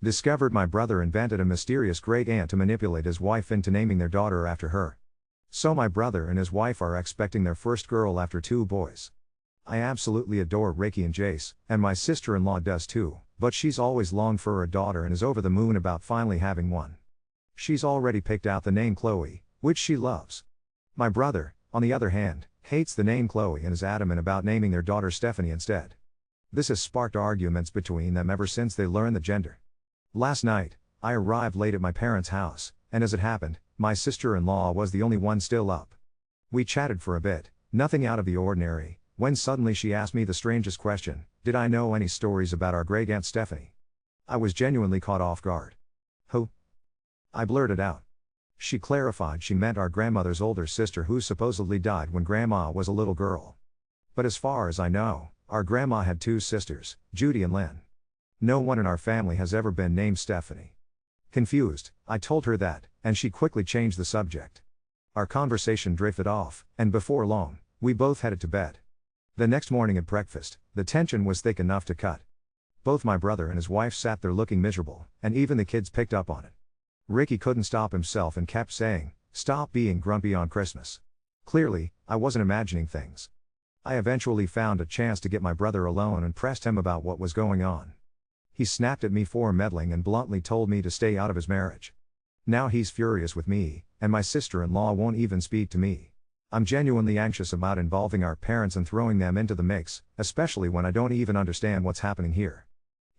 Discovered my brother invented a mysterious great aunt to manipulate his wife into naming their daughter after her. So my brother and his wife are expecting their first girl after 2 boys. I absolutely adore Ricky and Jace, and my sister-in-law does too, but she's always longed for a daughter and is over the moon about finally having one. She's already picked out the name Chloe, which she loves. My brother, on the other hand, hates the name Chloe and is adamant about naming their daughter Stephanie instead. This has sparked arguments between them ever since they learned the gender. Last night, I arrived late at my parents' house, and as it happened, my sister-in-law was the only one still up. We chatted for a bit, nothing out of the ordinary, when suddenly she asked me the strangest question: did I know any stories about our great-aunt Stephanie? I was genuinely caught off guard. Who? I blurted out. She clarified she meant our grandmother's older sister who supposedly died when Grandma was a little girl. But as far as I know, our grandma had 2 sisters, Judy and Lynn. No one in our family has ever been named Stephanie. Confused, I told her that, and she quickly changed the subject. Our conversation drifted off, and before long, we both headed to bed. The next morning at breakfast, the tension was thick enough to cut. Both my brother and his wife sat there looking miserable, and even the kids picked up on it. Ricky couldn't stop himself and kept saying, "Stop being grumpy on Christmas." Clearly, I wasn't imagining things. I eventually found a chance to get my brother alone and pressed him about what was going on. He snapped at me for meddling and bluntly told me to stay out of his marriage. Now he's furious with me, and my sister-in-law won't even speak to me. I'm genuinely anxious about involving our parents and throwing them into the mix, especially when I don't even understand what's happening here.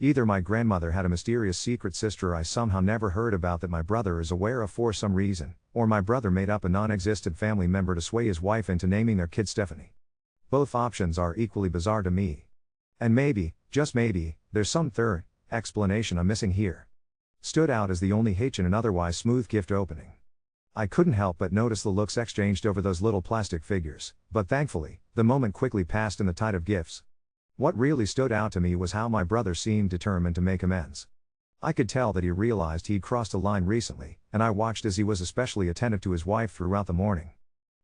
Either my grandmother had a mysterious secret sister I somehow never heard about that my brother is aware of for some reason, or my brother made up a non-existent family member to sway his wife into naming their kid Stephanie. Both options are equally bizarre to me. And maybe, just maybe, there's some third explanation I'm missing here. Stood out as the only hitch in an otherwise smooth gift opening. I couldn't help but notice the looks exchanged over those little plastic figures, but thankfully, the moment quickly passed in the tide of gifts. What really stood out to me was how my brother seemed determined to make amends. I could tell that he realized he'd crossed a line recently, and I watched as he was especially attentive to his wife throughout the morning.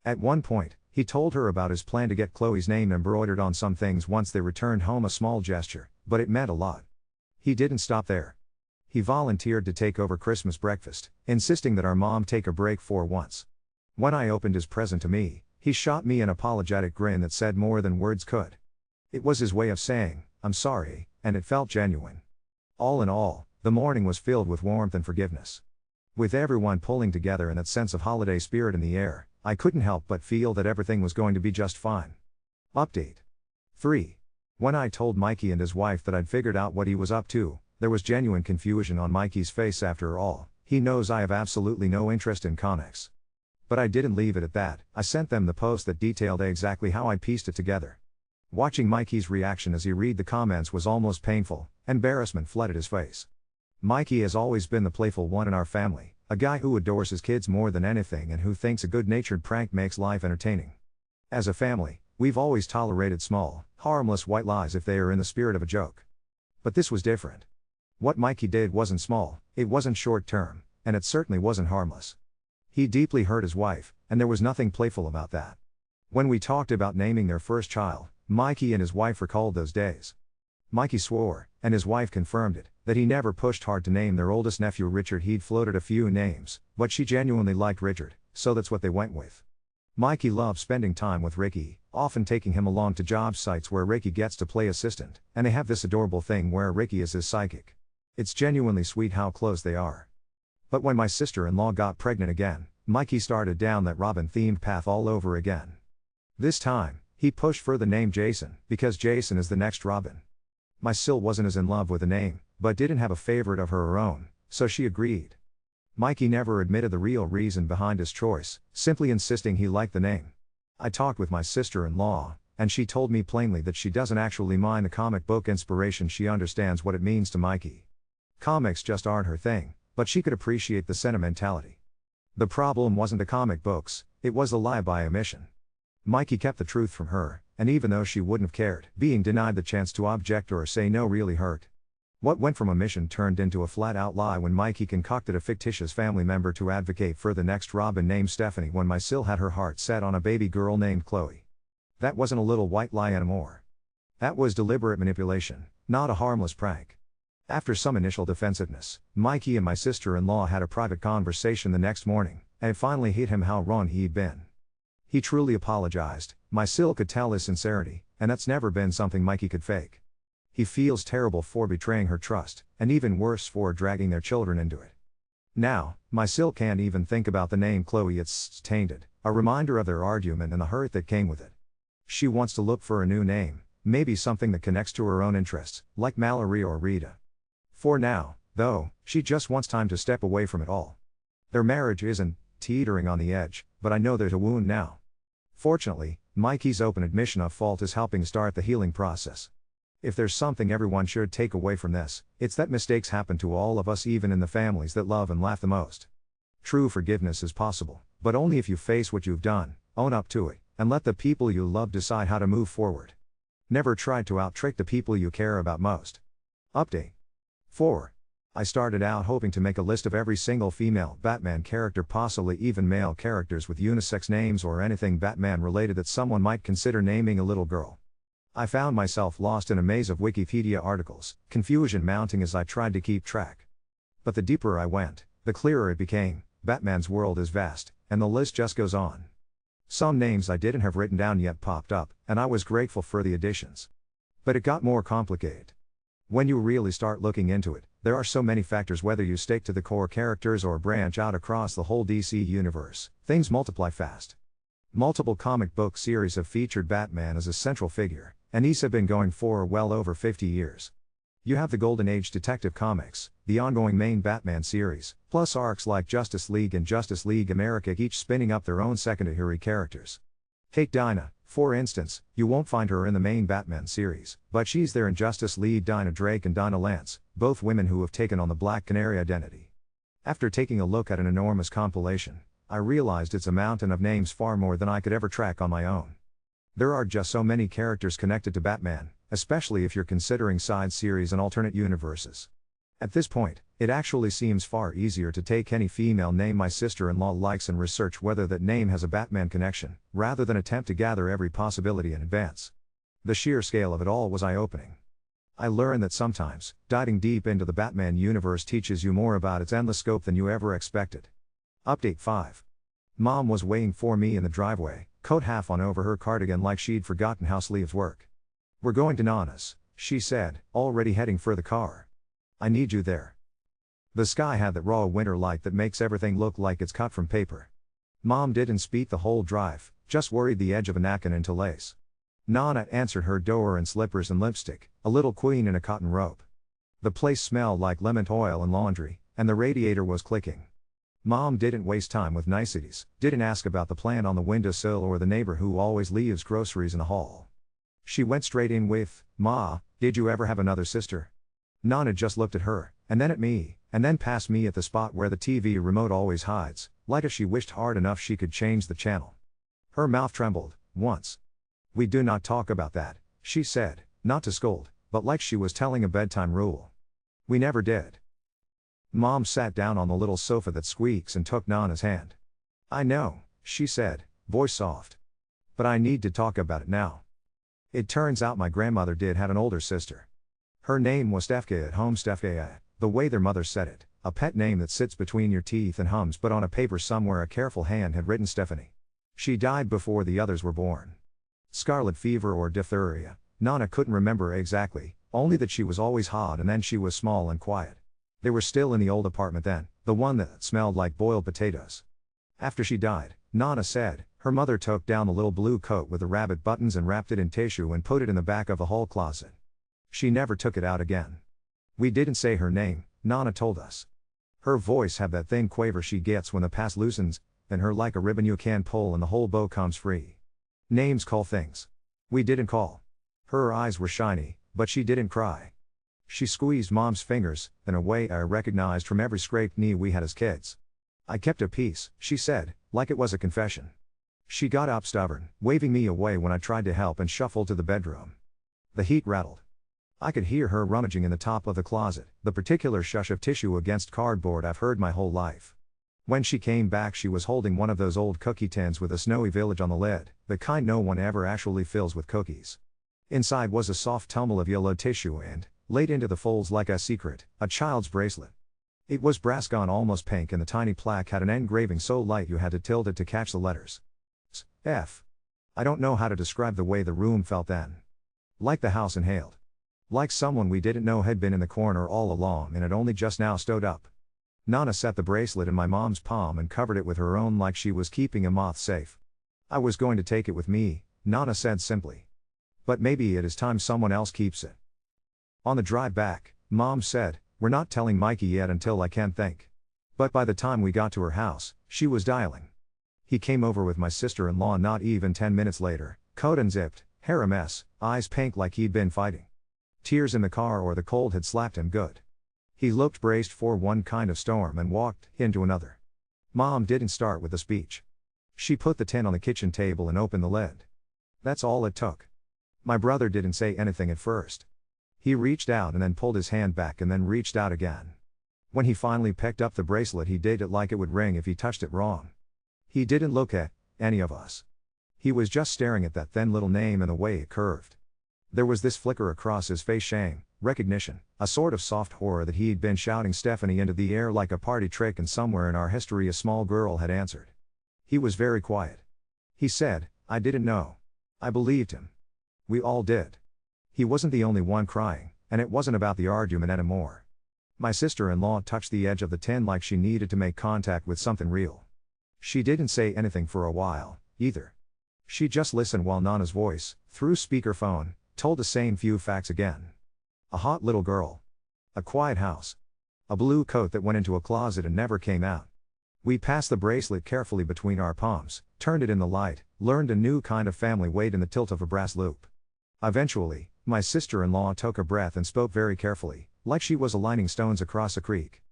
At one point, he told her about his plan to get Chloe's name embroidered on some things once they returned home, a small gesture, but it meant a lot. He didn't stop there. He volunteered to take over Christmas breakfast, insisting that our mom take a break for once. When I opened his present to me, he shot me an apologetic grin that said more than words could. It was his way of saying, "I'm sorry," and it felt genuine. All in all, the morning was filled with warmth and forgiveness. With everyone pulling together and that sense of holiday spirit in the air, I couldn't help but feel that everything was going to be just fine. Update 3. When I told Mikey and his wife that I'd figured out what he was up to, there was genuine confusion on Mikey's face. After all, he knows I have absolutely no interest in comics. But I didn't leave it at that. I sent them the post that detailed exactly how I pieced it together. Watching Mikey's reaction as he read the comments was almost painful. Embarrassment flooded his face. Mikey has always been the playful one in our family, a guy who adores his kids more than anything and who thinks a good-natured prank makes life entertaining. As a family, we've always tolerated small, harmless white lies if they are in the spirit of a joke. But this was different. What Mikey did wasn't small, it wasn't short-term, and it certainly wasn't harmless. He deeply hurt his wife, and there was nothing playful about that. When we talked about naming their first child, Mikey and his wife recalled those days. Mikey swore, and his wife confirmed it, that he never pushed hard to name their oldest nephew Richard. He'd floated a few names, but she genuinely liked Richard, so that's what they went with. Mikey loves spending time with Ricky, often taking him along to job sites where Ricky gets to play assistant, and they have this adorable thing where Ricky is his psychic. It's genuinely sweet how close they are. But when my sister-in-law got pregnant again, Mikey started down that Robin-themed path all over again. This time, he pushed for the name Jason, because Jason is the next Robin. My sil wasn't as in love with the name, but didn't have a favorite of her own, so she agreed. Mikey never admitted the real reason behind his choice, simply insisting he liked the name. I talked with my sister-in-law, and she told me plainly that she doesn't actually mind the comic book inspiration. She understands what it means to Mikey. Comics just aren't her thing, but she could appreciate the sentimentality. The problem wasn't the comic books, it was the lie by omission. Mikey kept the truth from her, and even though she wouldn't have cared, being denied the chance to object or say no really hurt. What went from omission turned into a flat-out lie when Mikey concocted a fictitious family member to advocate for the next Robin named Stephanie when my sil had her heart set on a baby girl named Chloe. That wasn't a little white lie anymore. That was deliberate manipulation, not a harmless prank. After some initial defensiveness, Mikey and my sister-in-law had a private conversation the next morning, and it finally hit him how wrong he'd been. He truly apologized. My sil could tell his sincerity, and that's never been something Mikey could fake. He feels terrible for betraying her trust, and even worse for dragging their children into it. Now, my sil can't even think about the name Chloe, it's tainted, a reminder of their argument and the hurt that came with it. She wants to look for a new name, maybe something that connects to her own interests, like Mallory or Rita. For now, though, she just wants time to step away from it all. Their marriage isn't teetering on the edge, but I know there's a wound now. Fortunately, Mikey's open admission of fault is helping start the healing process. If there's something everyone should take away from this, it's that mistakes happen to all of us, even in the families that love and laugh the most. True forgiveness is possible, but only if you face what you've done, own up to it, and let the people you love decide how to move forward. Never try to out-trick the people you care about most. Update 4. I started out hoping to make a list of every single female Batman character, possibly even male characters with unisex names or anything Batman related that someone might consider naming a little girl. I found myself lost in a maze of Wikipedia articles, confusion mounting as I tried to keep track. But the deeper I went, the clearer it became. Batman's world is vast, and the list just goes on. Some names I didn't have written down yet popped up, and I was grateful for the additions. But it got more complicated. When you really start looking into it, there are so many factors. Whether you stick to the core characters or branch out across the whole DC universe, things multiply fast. Multiple comic book series have featured Batman as a central figure, and these have been going for well over 50 years. You have the Golden Age Detective Comics, the ongoing main Batman series, plus arcs like Justice League and Justice League America, each spinning up their own secondary characters. Take Dinah, for instance. You won't find her in the main Batman series, but she's there in Justice League. Dinah Drake and Dinah Lance, both women who have taken on the Black Canary identity. After taking a look at an enormous compilation, I realized it's a mountain of names, far more than I could ever track on my own. There are just so many characters connected to Batman, especially if you're considering side series and alternate universes. At this point, it actually seems far easier to take any female name my sister-in-law likes and research whether that name has a Batman connection, rather than attempt to gather every possibility in advance. The sheer scale of it all was eye-opening. I learned that sometimes, diving deep into the Batman universe teaches you more about its endless scope than you ever expected. Update 5. Mom was waiting for me in the driveway, coat half on over her cardigan like she'd forgotten how sleeves work. "We're going to Nana's," she said, already heading for the car. "I need you there." The sky had that raw winter light that makes everything look like it's cut from paper. Mom didn't speak the whole drive, just worried the edge of a napkin into lace. Nana answered her door in slippers and lipstick, a little queen in a cotton robe. The place smelled like lemon oil and laundry, and the radiator was clicking. Mom didn't waste time with niceties, didn't ask about the plant on the windowsill or the neighbor who always leaves groceries in the hall. She went straight in with, "Ma, did you ever have another sister?" Nana just looked at her, and then at me, and then past me at the spot where the TV remote always hides, like if she wished hard enough she could change the channel. Her mouth trembled, once. "We do not talk about that," she said, not to scold, but like she was telling a bedtime rule. "We never did." Mom sat down on the little sofa that squeaks and took Nana's hand. "I know," she said, voice soft. "But I need to talk about it now. It turns out my grandmother did have an older sister. Her name was Stefka, at home Stefka, the way their mother said it, a pet name that sits between your teeth and hums, but on a paper somewhere a careful hand had written Stephanie. She died before the others were born. Scarlet fever or diphtheria, Nana couldn't remember exactly, only that she was always hot and then she was small and quiet. They were still in the old apartment then, the one that smelled like boiled potatoes. After she died, Nana said, her mother took down the little blue coat with the rabbit buttons and wrapped it in tissue and put it in the back of the hall closet. She never took it out again. We didn't say her name, Nana told us. Her voice had that thin quaver she gets when the past loosens, then her like a ribbon you can pull and the whole bow comes free. Names call things. We didn't call. Her eyes were shiny, but she didn't cry. She squeezed Mom's fingers, in a way I recognized from every scraped knee we had as kids. "I kept a peace," she said, like it was a confession. She got up stubborn, waving me away when I tried to help and shuffled to the bedroom. The heat rattled. I could hear her rummaging in the top of the closet, the particular shush of tissue against cardboard I've heard my whole life. When she came back she was holding one of those old cookie tins with a snowy village on the lid, the kind no one ever actually fills with cookies. Inside was a soft tumble of yellow tissue and, laid into the folds like a secret, a child's bracelet. It was brass gone almost pink, and the tiny plaque had an engraving so light you had to tilt it to catch the letters. F. I don't know how to describe the way the room felt then. Like the house inhaled. Like someone we didn't know had been in the corner all along and had only just now stowed up. Nana set the bracelet in my mom's palm and covered it with her own like she was keeping a moth safe. I was going to take it with me, Nana said simply. But maybe it is time someone else keeps it. On the drive back, Mom said, we're not telling Mikey yet until I can think. But by the time we got to her house, she was dialing. He came over with my sister-in-law not even 10 minutes later, coat unzipped, hair a mess, eyes pink like he'd been fighting. Tears in the car or the cold had slapped him good. He looked braced for one kind of storm and walked into another. Mom didn't start with a speech. She put the tin on the kitchen table and opened the lid. That's all it took. My brother didn't say anything at first. He reached out and then pulled his hand back and then reached out again. When he finally picked up the bracelet, he did it like it would ring if he touched it wrong. He didn't look at any of us. He was just staring at that thin little name and the way it curved. There was this flicker across his face: shame, recognition, a sort of soft horror that he'd been shouting Stephanie into the air like a party trick, and somewhere in our history a small girl had answered. He was very quiet. He said, I didn't know. I believed him. We all did. He wasn't the only one crying, and it wasn't about the argument anymore. My sister-in-law touched the edge of the tin like she needed to make contact with something real. She didn't say anything for a while, either. She just listened while Nana's voice, through speakerphone, told the same few facts again. A hot little girl. A quiet house. A blue coat that went into a closet and never came out. We passed the bracelet carefully between our palms, turned it in the light, learned a new kind of family weight in the tilt of a brass loop. Eventually, my sister-in-law took a breath and spoke very carefully, like she was aligning stones across a creek.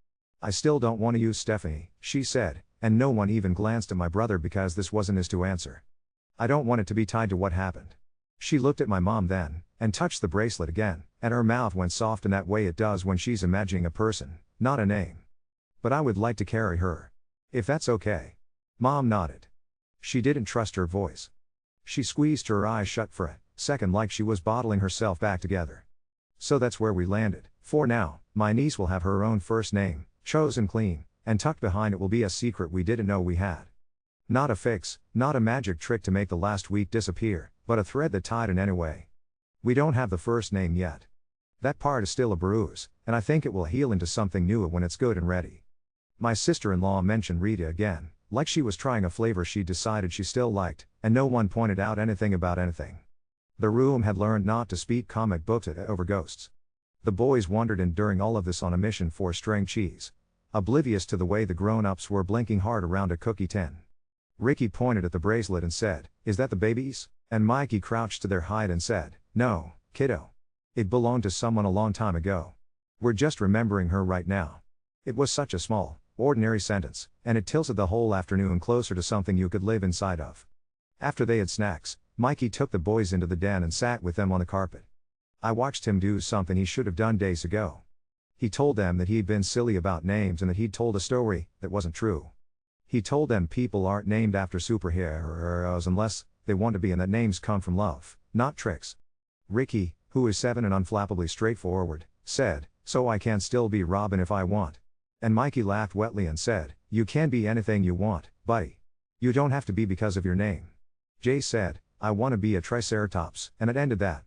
I still don't want to use Stephanie, she said, and no one even glanced at my brother because this wasn't his to answer. I don't want it to be tied to what happened. She looked at my mom then, and touched the bracelet again, and her mouth went soft in that way it does when she's imagining a person, not a name. But I would like to carry her. If that's okay. Mom nodded. She didn't trust her voice. She squeezed her eyes shut for a second like she was bottling herself back together. So that's where we landed. For now, my niece will have her own first name, chosen clean, and tucked behind it will be a secret we didn't know we had. Not a fix, not a magic trick to make the last week disappear, but a thread that tied in anyway. We don't have the first name yet. That part is still a bruise, and I think it will heal into something new when it's good and ready. My sister-in-law mentioned Rita again, like she was trying a flavor she decided she still liked, and no one pointed out anything about anything. The room had learned not to speak comic books over ghosts. The boys wandered in during all of this on a mission for string cheese, oblivious to the way the grown-ups were blinking hard around a cookie tin. Ricky pointed at the bracelet and said, "Is that the baby's?" And Mikey crouched to their height and said, "No, kiddo. It belonged to someone a long time ago. We're just remembering her right now." It was such a small, ordinary sentence, and it tilted the whole afternoon closer to something you could live inside of. After they had snacks, Mikey took the boys into the den and sat with them on the carpet. I watched him do something he should have done days ago. He told them that he'd been silly about names and that he'd told a story that wasn't true. He told them people aren't named after superheroes unless they want to be, and that names come from love, not tricks. Ricky, who is 7 and unflappably straightforward, said, "So I can still be Robin if I want." And Mikey laughed wetly and said, "You can be anything you want, buddy. You don't have to be because of your name." Jay said, "I want to be a triceratops," and it ended that.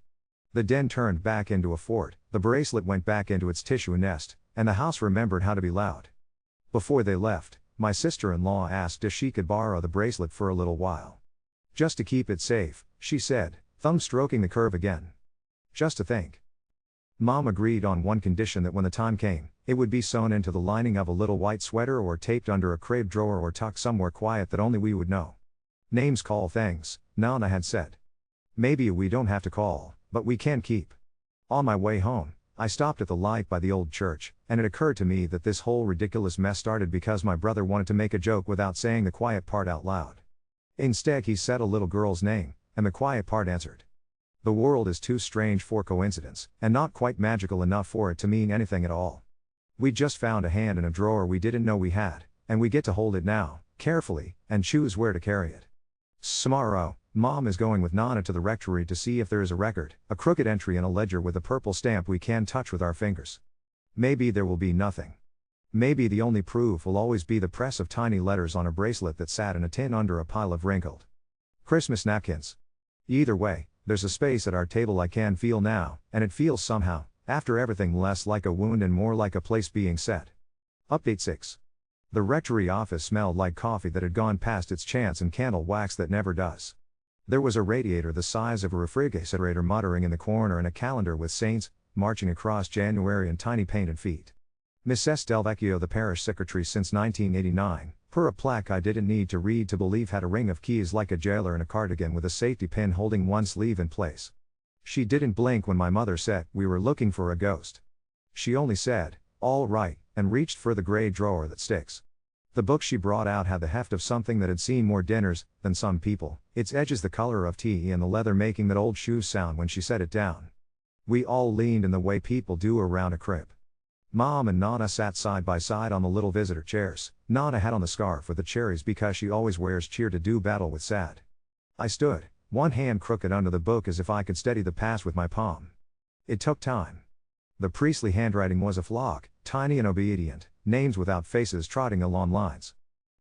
The den turned back into a fort, the bracelet went back into its tissue nest, and the house remembered how to be loud. Before they left, my sister-in-law asked if she could borrow the bracelet for a little while. "Just to keep it safe," she said, thumb stroking the curve again. "Just to think." Mom agreed on one condition: that when the time came, it would be sewn into the lining of a little white sweater or taped under a crepe drawer or tucked somewhere quiet that only we would know. "Names call things," Nana had said. "Maybe we don't have to call, but we can keep." On my way home, I stopped at the light by the old church, and it occurred to me that this whole ridiculous mess started because my brother wanted to make a joke without saying the quiet part out loud. Instead, he said a little girl's name, and the quiet part answered. The world is too strange for coincidence, and not quite magical enough for it to mean anything at all. We just found a hand in a drawer we didn't know we had, and we get to hold it now, carefully, and choose where to carry it. Tomorrow, Mom is going with Nana to the rectory to see if there is a record, a crooked entry in a ledger with a purple stamp we can touch with our fingers. Maybe there will be nothing. Maybe the only proof will always be the press of tiny letters on a bracelet that sat in a tin under a pile of wrinkled Christmas napkins. Either way, there's a space at our table I can feel now, and it feels somehow, after everything, less like a wound and more like a place being set. Update 6. The rectory office smelled like coffee that had gone past its chance and candle wax that never does. There was a radiator the size of a refrigerator muttering in the corner and a calendar with saints marching across January and tiny painted feet. Mrs. Delvecchio, the parish secretary since 1989, per a plaque I didn't need to read to believe, had a ring of keys like a jailer in a cardigan with a safety pin holding one sleeve in place. She didn't blink when my mother said we were looking for a ghost. She only said, "All right," and reached for the gray drawer that sticks. The book she brought out had the heft of something that had seen more dinners than some people, its edges the color of tea and the leather making that old shoes sound when she set it down. We all leaned in the way people do around a crib. Mom and Nana sat side by side on the little visitor chairs. Nana had on the scarf with the cherries because she always wears cheer to do battle with sad. I stood, one hand crooked under the book as if I could steady the pass with my palm. It took time. The priestly handwriting was a flock, tiny and obedient, names without faces trotting along lines.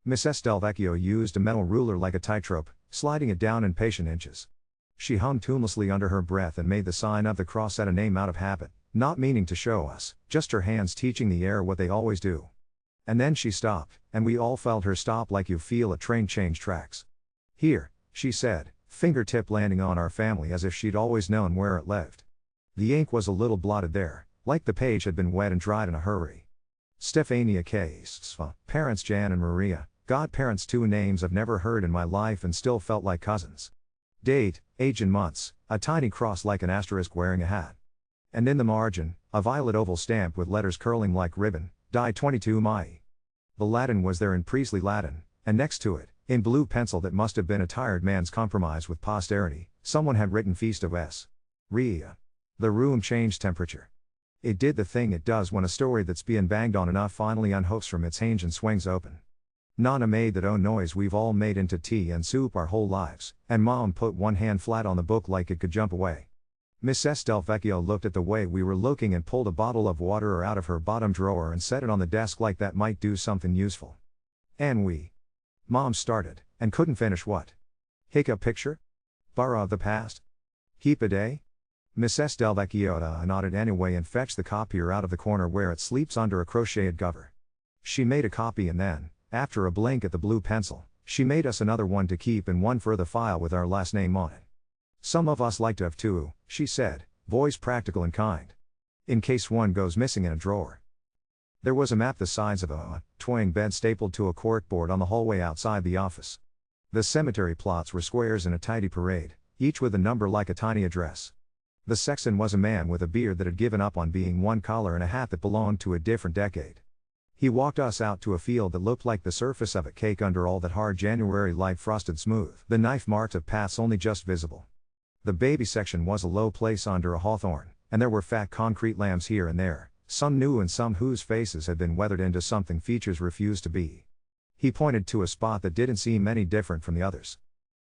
Mrs. Delvecchio used a metal ruler like a tightrope, sliding it down in patient inches. She hummed tunelessly under her breath and made the sign of the cross at a name out of habit, not meaning to show us, just her hands teaching the air what they always do. And then she stopped, and we all felt her stop like you feel a train change tracks. "Here," she said, fingertip landing on our family as if she'd always known where it lived. The ink was a little blotted there, like the page had been wet and dried in a hurry. Stefania Case, parents Jan and Maria, godparents, 2 names I've never heard in my life and still felt like cousins. Date, age and months, a tiny cross like an asterisk wearing a hat. And in the margin, a violet oval stamp with letters curling like ribbon, die 22 Mai. The Latin was there in priestly Latin, and next to it, in blue pencil that must have been a tired man's compromise with posterity, someone had written Feast of S. Ria. The room changed temperature. It did the thing it does when a story that's being banged on enough finally unhooks from its hinge and swings open. Nana made that noise we've all made into tea and soup our whole lives, and Mom put one hand flat on the book like it could jump away. Mrs. Delvecchio looked at the way we were looking and pulled a bottle of water out of her bottom drawer and set it on the desk like that might do something useful. And Mom started, and couldn't finish what? Hiccup picture? Borrow of the past? Heap a day? Mrs. Delvecchio nodded anyway and fetched the copier out of the corner where it sleeps under a crocheted cover. She made a copy and then, after a blink at the blue pencil, she made us another one to keep and one for the file with our last name on it. "Some of us like to have 2, she said, voice practical and kind. In case one goes missing in a drawer. There was a map the size of a twine bed stapled to a corkboard on the hallway outside the office. The cemetery plots were squares in a tidy parade, each with a number like a tiny address. The sexton was a man with a beard that had given up on being one color and a hat that belonged to a different decade. He walked us out to a field that looked like the surface of a cake under all that hard January light, frosted smooth, the knife marks of paths only just visible. The baby section was a low place under a hawthorn, and there were fat concrete lambs here and there, some new and some whose faces had been weathered into something features refused to be. He pointed to a spot that didn't seem any different from the others.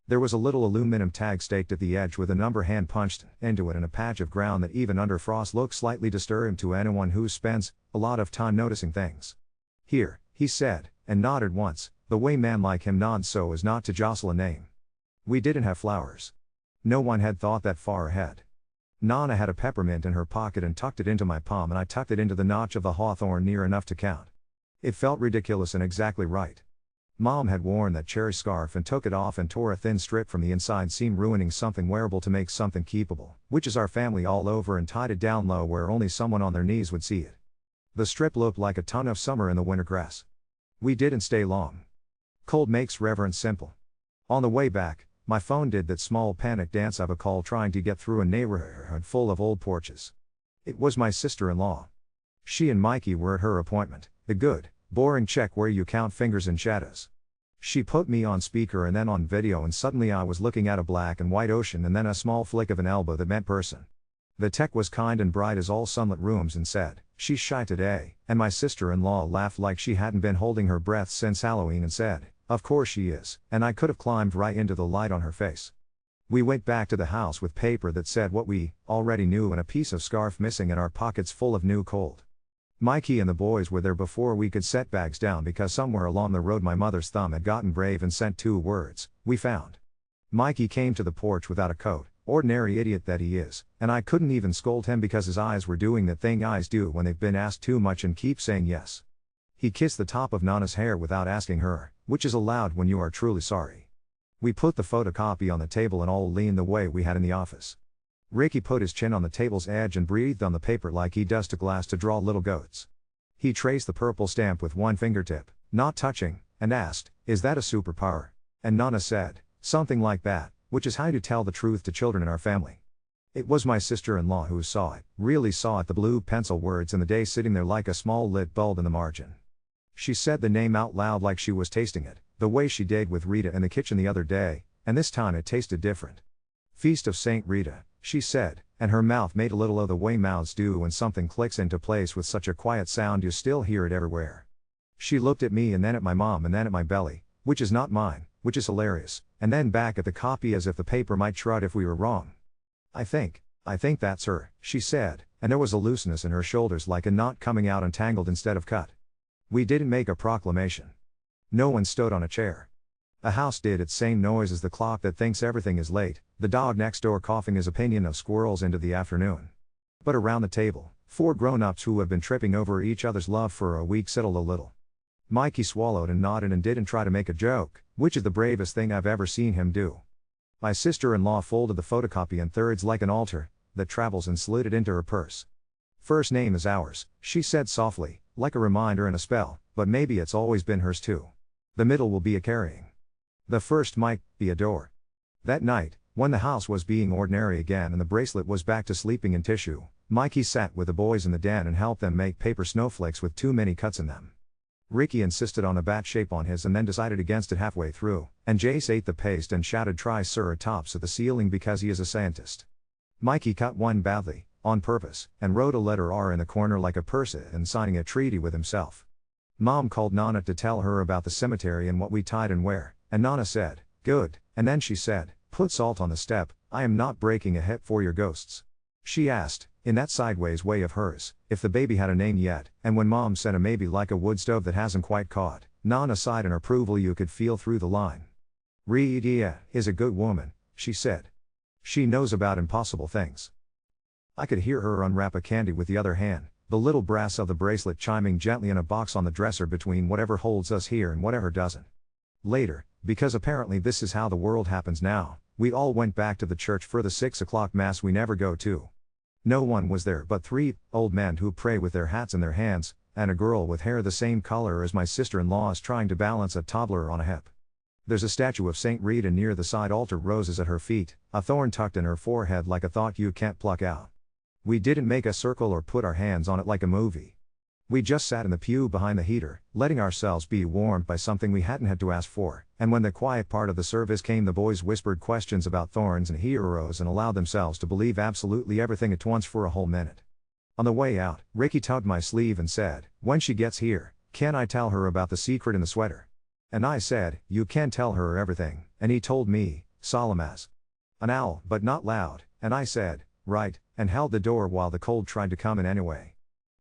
There was a little aluminum tag staked at the edge with a number hand punched into it and a patch of ground that even under frost looked slightly disturbing to anyone who spends a lot of time noticing things. "Here," he said, and nodded once, the way man like him nods so as not to jostle a name. We didn't have flowers. No one had thought that far ahead. Nana had a peppermint in her pocket and tucked it into my palm, and I tucked it into the notch of the hawthorn near enough to count. It felt ridiculous and exactly right. Mom had worn that cherry scarf and took it off and tore a thin strip from the inside seam, ruining something wearable to make something keepable, which is our family all over, and tied it down low where only someone on their knees would see it. The strip looked like a ton of summer in the winter grass. We didn't stay long. Cold makes reverence simple. On the way back, my phone did that small panic dance of a call trying to get through a neighborhood full of old porches. It was my sister-in-law. She and Mikey were at her appointment, the good, boring check where you count fingers and shadows. She put me on speaker and then on video, and suddenly I was looking at a black and white ocean and then a small flick of an elbow that meant person. The tech was kind and bright as all sunlit rooms and said, "She's shy today," and my sister-in-law laughed like she hadn't been holding her breath since Halloween and said, "Of course she is," and I could have climbed right into the light on her face. We went back to the house with paper that said what we already knew and a piece of scarf missing and our pockets full of new cold. Mikey and the boys were there before we could set bags down because somewhere along the road my mother's thumb had gotten brave and sent 2 words, "We found." Mikey came to the porch without a coat, ordinary idiot that he is, and I couldn't even scold him because his eyes were doing that thing eyes do when they've been asked too much and keep saying yes. He kissed the top of Nana's hair without asking her, which is allowed when you are truly sorry. We put the photocopy on the table and all leaned the way we had in the office. Ricky put his chin on the table's edge and breathed on the paper like he does to glass to draw little goats. He traced the purple stamp with one fingertip, not touching, and asked, "Is that a superpower?" And Nana said, "Something like that, which is how to tell the truth to children in our family." It was my sister-in-law who saw it, really saw it, the blue pencil words in the day sitting there like a small lit bulb in the margin. She said the name out loud like she was tasting it, the way she did with Rita in the kitchen the other day, and this time it tasted different. "Feast of Saint Rita," she said, and her mouth made a little of the way mouths do when something clicks into place with such a quiet sound you still hear it everywhere. She looked at me and then at my mom and then at my belly, which is not mine, which is hilarious, and then back at the copy as if the paper might trot if we were wrong. I think that's her," she said, and there was a looseness in her shoulders like a knot coming out untangled instead of cut. We didn't make a proclamation. No one stood on a chair. The house did its same noise as the clock that thinks everything is late, the dog next door coughing his opinion of squirrels into the afternoon. But around the table, 4 grown-ups who have been tripping over each other's love for a week settled a little. Mikey swallowed and nodded and didn't try to make a joke, which is the bravest thing I've ever seen him do. My sister-in-law folded the photocopy in thirds like an altar that travels and slid it into her purse. "First name is ours," she said softly, like a reminder and a spell, "but maybe it's always been hers too. The middle will be a carrying. The first might be a door." That night, when the house was being ordinary again and the bracelet was back to sleeping in tissue, Mikey sat with the boys in the den and helped them make paper snowflakes with too many cuts in them. Ricky insisted on a bat shape on his and then decided against it halfway through, and Jace ate the paste and shouted Triceratops at the ceiling because he is a scientist. Mikey cut one badly, on purpose, and wrote a letter R in the corner like a person and signing a treaty with himself. Mom called Nana to tell her about the cemetery and what we tied and where, and Nana said, "Good," and then she said, "Put salt on the step, I am not breaking a hip for your ghosts." She asked, in that sideways way of hers, if the baby had a name yet, and when Mom said a maybe like a wood stove that hasn't quite caught, Nana sighed in approval you could feel through the line. "Rita is a good woman," she said. "She knows about impossible things." I could hear her unwrap a candy with the other hand, the little brass of the bracelet chiming gently in a box on the dresser between whatever holds us here and whatever doesn't. Later, because apparently this is how the world happens now, we all went back to the church for the 6 o'clock mass we never go to. No one was there but 3 old men who pray with their hats in their hands, and a girl with hair the same color as my sister-in-law's trying to balance a toddler on a hip. There's a statue of Saint Rita near the side altar, roses at her feet, a thorn tucked in her forehead like a thought you can't pluck out. We didn't make a circle or put our hands on it like a movie. We just sat in the pew behind the heater, letting ourselves be warmed by something we hadn't had to ask for, and when the quiet part of the service came the boys whispered questions about thorns and heroes and allowed themselves to believe absolutely everything at once for a whole minute. On the way out, Ricky tugged my sleeve and said, "When she gets here, can I tell her about the secret in the sweater?" And I said, "You can tell her everything," and he told me, solemn as an owl, but not loud, and I said, "Right," and held the door while the cold tried to come in anyway.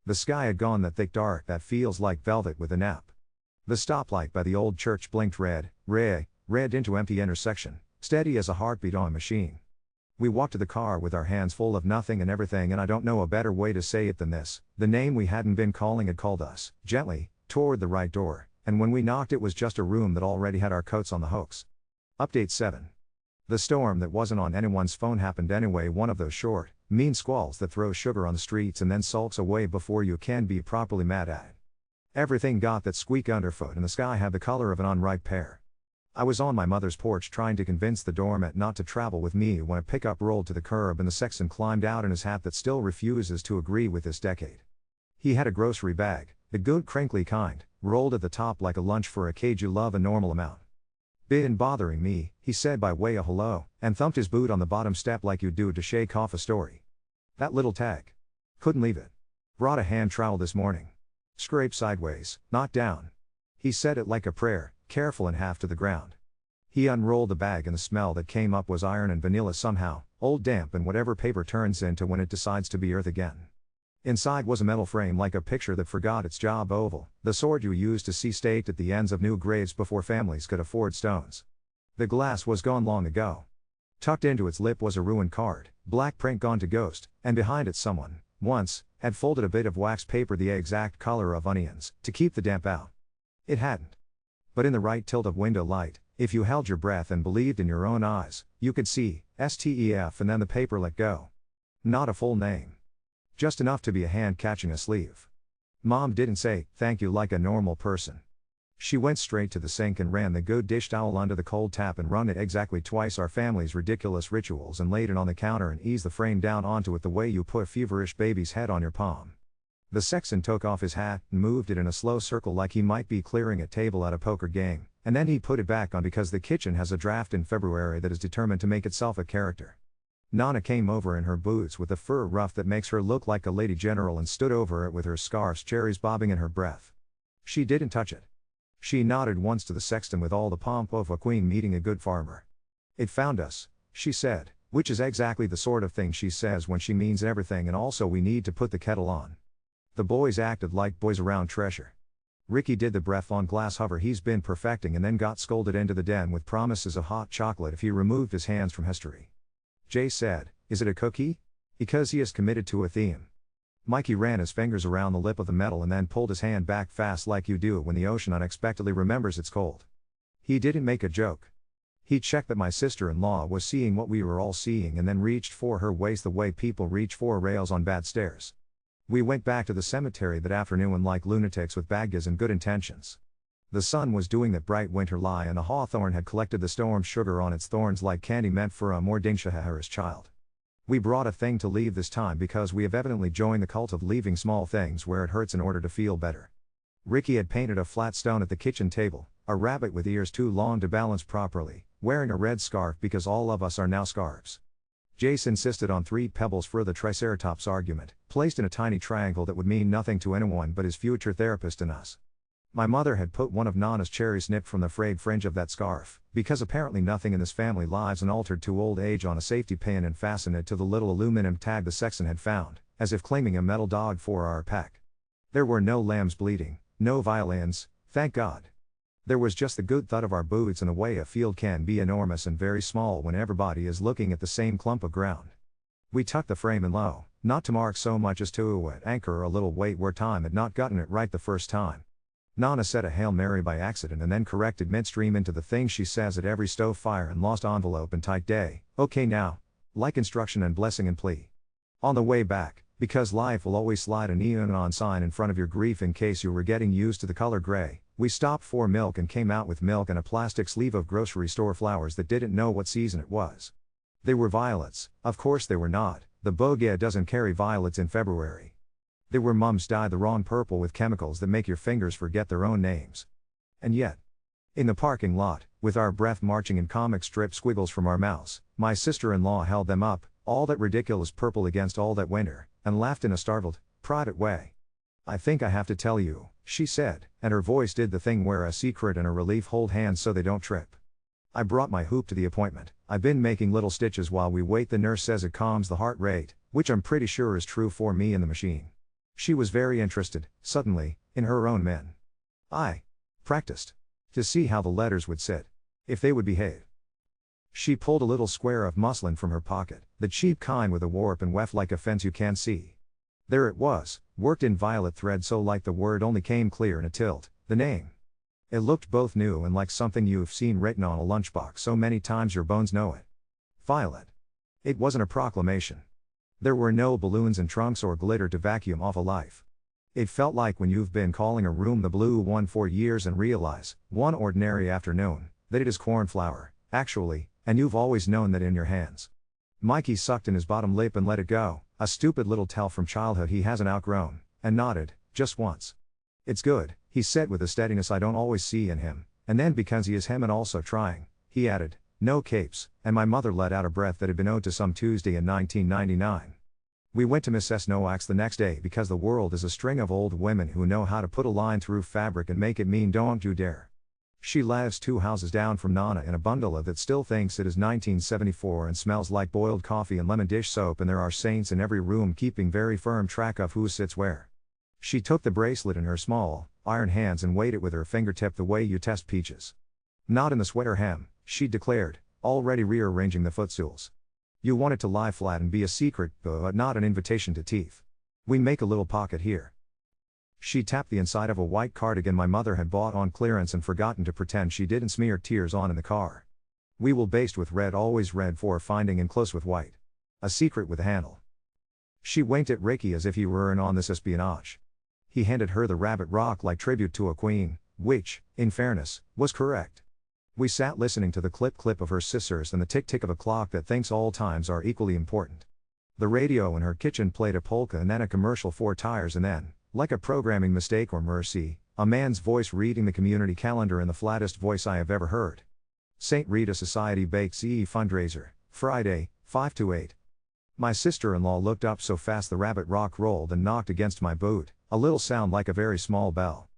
The sky had gone that thick dark that feels like velvet with a nap. The stoplight by the old church blinked red into empty intersection, steady as a heartbeat on a machine. We walked to the car with our hands full of nothing and everything, and I don't know a better way to say it than this, the name we hadn't been calling had called us, gently, toward the right door, and when we knocked it was just a room that already had our coats on the hooks. Update 7. The storm that wasn't on anyone's phone happened anyway, one of those short, mean squalls that throws sugar on the streets and then sulks away before you can be properly mad at it. Everything got that squeak underfoot and the sky had the color of an unripe pear. I was on my mother's porch trying to convince the doormat not to travel with me when a pickup rolled to the curb and the sexton climbed out in his hat that still refuses to agree with this decade. He had a grocery bag, the good crinkly kind, rolled at the top like a lunch for a kid you love a normal amount. "Been bothering me," he said by way of hello, and thumped his boot on the bottom step like you do to shake off a story. "That little tag. Couldn't leave it. Brought a hand trowel this morning. Scrape sideways, not down." He said it like a prayer, careful and half to the ground. He unrolled the bag and the smell that came up was iron and vanilla somehow, old damp and whatever paper turns into when it decides to be earth again. Inside was a metal frame like a picture that forgot its job, oval, the sort you used to see staked at the ends of new graves before families could afford stones. The glass was gone long ago. Tucked into its lip was a ruined card, black print gone to ghost, and behind it someone, once, had folded a bit of wax paper the exact color of onions, to keep the damp out. It hadn't. But in the right tilt of window light, if you held your breath and believed in your own eyes, you could see STEF and then the paper let go. Not a full name. Just enough to be a hand catching a sleeve. Mom didn't say, thank you like a normal person. She went straight to the sink and ran the good dish towel under the cold tap and wrung it exactly twice our family's ridiculous rituals and laid it on the counter and eased the frame down onto it the way you put a feverish baby's head on your palm. The sexton took off his hat and moved it in a slow circle like he might be clearing a table at a poker game, and then he put it back on because the kitchen has a draft in February that is determined to make itself a character. Nana came over in her boots with a fur ruff that makes her look like a lady general and stood over it with her scarf's cherries bobbing in her breath. She didn't touch it. She nodded once to the sexton with all the pomp of a queen meeting a good farmer. It found us, she said, which is exactly the sort of thing she says when she means everything, and also we need to put the kettle on. The boys acted like boys around treasure. Ricky did the breath on glass hover he's been perfecting and then got scolded into the den with promises of hot chocolate if he removed his hands from history. Jay said, is it a cookie? Because he is committed to a theme. Mikey ran his fingers around the lip of the metal and then pulled his hand back fast like you do when the ocean unexpectedly remembers it's cold. He didn't make a joke. He checked that my sister-in-law was seeing what we were all seeing and then reached for her waist the way people reach for rails on bad stairs. We went back to the cemetery that afternoon like lunatics with baggage and good intentions. The sun was doing that bright winter lie and the hawthorn had collected the storm sugar on its thorns like candy meant for a more dinshahara's child. We brought a thing to leave this time because we have evidently joined the cult of leaving small things where it hurts in order to feel better. Ricky had painted a flat stone at the kitchen table, a rabbit with ears too long to balance properly, wearing a red scarf because all of us are now scarves. Jace insisted on 3 pebbles for the Triceratops argument, placed in a tiny triangle that would mean nothing to anyone but his future therapist and us. My mother had put one of Nana's cherries nipped from the frayed fringe of that scarf, because apparently nothing in this family lives unaltered to old age, on a safety pin and fastened it to the little aluminum tag the sexton had found, as if claiming a metal dog for our pack. There were no lambs bleeding, no violins, thank God. There was just the good thud of our boots and the way a field can be enormous and very small when everybody is looking at the same clump of ground. We tucked the frame in low, not to mark so much as to anchor a little weight where time had not gotten it right the first time. Nana said a Hail Mary by accident and then corrected midstream into the thing she says at every stove fire and lost envelope and tight day, okay now, like instruction and blessing and plea. On the way back, because life will always slide a neon sign in front of your grief in case you were getting used to the color gray, we stopped for milk and came out with milk and a plastic sleeve of grocery store flowers that didn't know what season it was. They were violets, of course they were not, the Bogia doesn't carry violets in February. They were Mum's dyed the wrong purple with chemicals that make your fingers forget their own names. And yet, in the parking lot, with our breath marching in comic strip squiggles from our mouths, my sister-in-law held them up, all that ridiculous purple against all that winter, and laughed in a startled, private way. I think I have to tell you, she said, and her voice did the thing where a secret and a relief hold hands so they don't trip. I brought my hoop to the appointment. I've been making little stitches while we wait. The nurse says it calms the heart rate, which I'm pretty sure is true for me in the machine. She was very interested, suddenly, in her own men. I practiced to see how the letters would sit, if they would behave. She pulled a little square of muslin from her pocket, the cheap kind with a warp and weft like a fence you can't see. There it was, worked in violet thread so light the word only came clear in a tilt, the name. It looked both new and like something you've seen written on a lunchbox so many times your bones know it. Violet. It wasn't a proclamation. There were no balloons and trunks or glitter to vacuum off a life. It felt like when you've been calling a room the blue one for years and realize, one ordinary afternoon, that it is cornflower, actually, and you've always known that in your hands. Mikey sucked in his bottom lip and let it go, a stupid little tell from childhood he hasn't outgrown, and nodded, just once. It's good, he said with a steadiness I don't always see in him, and then because he is him and also trying, he added, no capes, and my mother let out a breath that had been owed to some Tuesday in 1999. We went to Mrs. Nowak's the next day because the world is a string of old women who know how to put a line through fabric and make it mean don't you dare. She lives 2 houses down from Nana in a bungalow that still thinks it is 1974 and smells like boiled coffee and lemon dish soap, and there are saints in every room keeping very firm track of who sits where. She took the bracelet in her small, iron hands and weighed it with her fingertip the way you test peaches. Not in the sweater hem, she declared, already rearranging the footstools. You want it to lie flat and be a secret, but not an invitation to teeth. We make a little pocket here. She tapped the inside of a white cardigan my mother had bought on clearance and forgotten to pretend she didn't smear tears on in the car. We will baste with red, always red for finding, and close with white. A secret with a handle. She winked at Ricky as if he were in on this espionage. He handed her the rabbit rock like tribute to a queen, which, in fairness, was correct. We sat listening to the clip-clip of her scissors and the tick-tick of a clock that thinks all times are equally important. The radio in her kitchen played a polka and then a commercial for tires, and then, like a programming mistake or mercy, a man's voice reading the community calendar in the flattest voice I have ever heard. St. Rita Society Bakes fundraiser, Friday, 5 to 8. My sister-in-law looked up so fast the rabbit rock rolled and knocked against my boot, a little sound like a very small bell.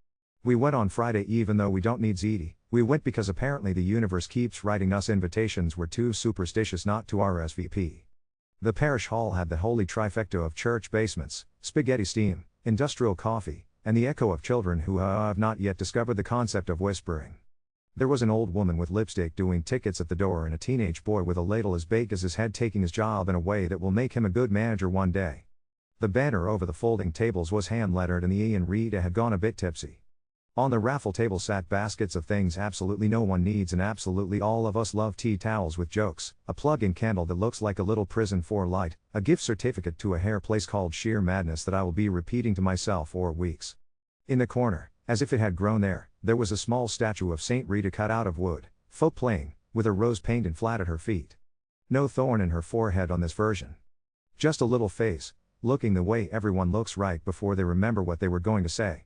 We went on Friday even though we don't need ziti. We went because apparently the universe keeps writing us invitations. We're too superstitious not to RSVP. The parish hall had the holy trifecta of church basements, spaghetti steam, industrial coffee, and the echo of children who have not yet discovered the concept of whispering. There was an old woman with lipstick doing tickets at the door and a teenage boy with a ladle as big as his head taking his job in a way that will make him a good manager one day. The banner over the folding tables was hand-lettered and the E and Rita had gone a bit tipsy. On the raffle table sat baskets of things absolutely no one needs and absolutely all of us love: tea towels with jokes, a plug-in candle that looks like a little prison for light, a gift certificate to a hair place called Sheer Madness that I will be repeating to myself for weeks. In the corner, as if it had grown there was a small statue of St. Rita cut out of wood, faux playing, with a rose painted flat at her feet. No thorn in her forehead on this version. Just a little face, looking the way everyone looks right before they remember what they were going to say.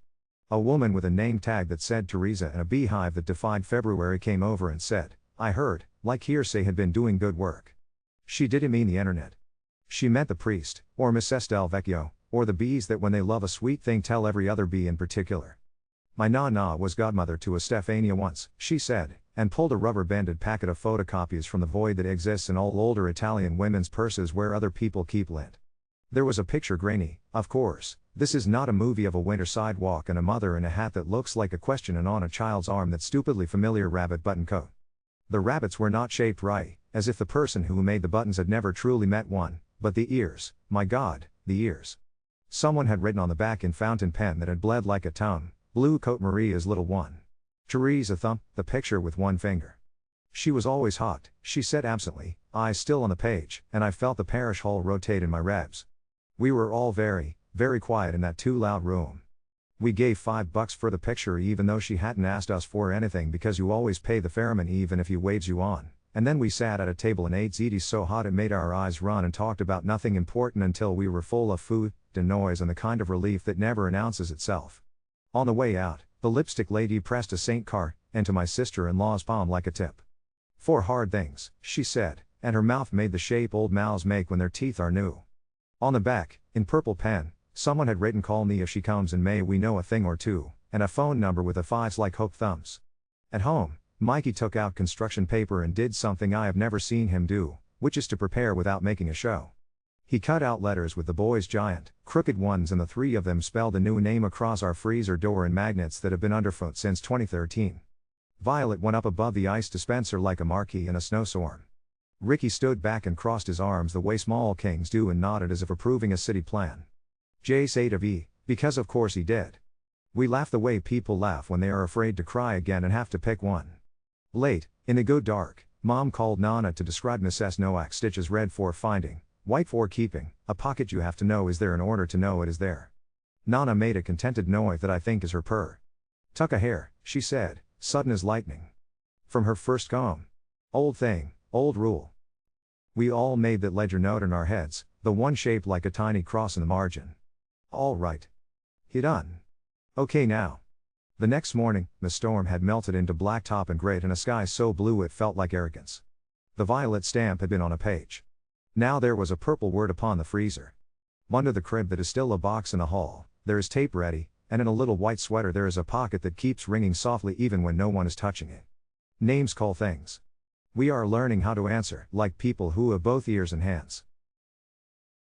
A woman with a name tag that said Teresa and a beehive that defied February came over and said, I heard, like hearsay, had been doing good work. She didn't mean the internet. She meant the priest, or Mrs. Del Vecchio, or the bees that when they love a sweet thing tell every other bee in particular. My nana was godmother to a Stefania once, she said, and pulled a rubber-banded packet of photocopies from the void that exists in all older Italian women's purses where other people keep lint. There was a picture grainy, of course. This is not a movie of a winter sidewalk and a mother in a hat that looks like a question and on a child's arm that stupidly familiar rabbit button coat. The rabbits were not shaped right, as if the person who made the buttons had never truly met one, but the ears, my God, the ears. Someone had written on the back in fountain pen that had bled like a tongue, Blue Coat Maria's little one. Teresa thump, the picture with one finger. She was always hot, she said absently, eyes still on the page, and I felt the parish hall rotate in my ribs. We were all very quiet in that too loud room. We gave $5 for the picture even though she hadn't asked us for anything because you always pay the ferryman even if he waves you on, and then we sat at a table and ate ziti so hot it made our eyes run and talked about nothing important until we were full of food, and noise and the kind of relief that never announces itself. On the way out, the lipstick lady pressed a Saint Car into my sister-in-law's palm like a tip. 4 hard things, she said, and her mouth made the shape old mouths make when their teeth are new. On the back, in purple pen, someone had written call me if she comes and may we know a thing or two, and a phone number with a 5s like hope thumbs. At home, Mikey took out construction paper and did something I have never seen him do, which is to prepare without making a show. He cut out letters with the boy's giant, crooked ones and the 3 of them spelled a new name across our freezer door in magnets that have been underfoot since 2013. Violet went up above the ice dispenser like a marquee in a snowstorm. Ricky stood back and crossed his arms the way small kings do and nodded as if approving a city plan. Jace ate of E, because of course he did. We laughed the way people laugh when they are afraid to cry again and have to pick one. Late, in the good dark, Mom called Nana to describe Mrs. Noack stitches red for finding, white for keeping, a pocket you have to know is there in order to know it is there. Nana made a contented noise that I think is her purr. Tuck a hair, she said, sudden as lightning. From her first comb. Old thing, old rule. We all made that ledger note in our heads, the one shaped like a tiny cross in the margin. All right. He done. Okay now. The next morning, the storm had melted into blacktop and gray and a sky so blue it felt like arrogance. The violet stamp had been on a page. Now there was a purple word upon the freezer. Under the crib that is still a box in the hall, there is tape ready, and in a little white sweater there is a pocket that keeps ringing softly even when no one is touching it. Names call things. We are learning how to answer, like people who have both ears and hands.